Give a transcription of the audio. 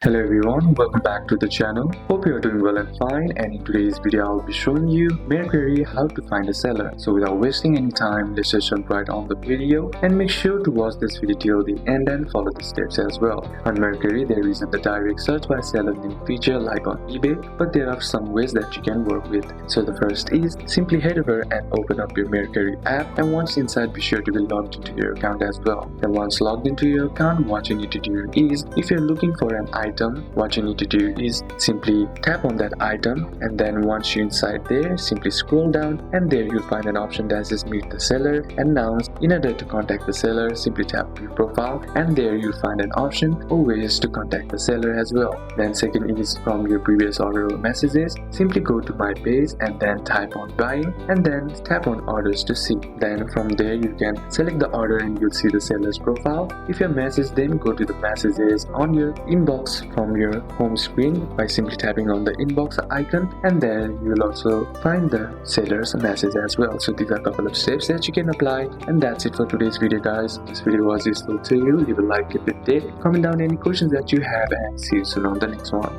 Hello everyone, welcome back to the channel. Hope you are doing well and fine, and in today's video I'll be showing you Mercari how to find a seller. So without wasting any time, let's just jump right on the video and make sure to watch this video till the end and follow the steps as well. On Mercari there isn't the direct search by seller name feature like on eBay, but there are some ways that you can work with. So the first is simply head over and open up your Mercari app, and once inside be sure to be logged into your account as well. And once logged into your account, what you need to do is, if you're looking for an item, what you need to do is simply tap on that item, and then once you're inside there, simply scroll down, and there you'll find an option that says meet the seller. And now in order to contact the seller, simply tap your profile, and there you'll find an option or ways to contact the seller as well. Then second is from your previous order or messages, simply go to my page and then type on buying, and then tap on orders to see. Then from there you can select the order and you'll see the seller's profile. If you message them, go to the messages on your inbox from your home screen by simply tapping on the inbox icon, and there you will also find the seller's message as well. So these are a couple of steps that you can apply, and that's it for today's video guys. If this video was useful to you, leave a like, give it a comment down any questions that you have, and see you soon on the next one.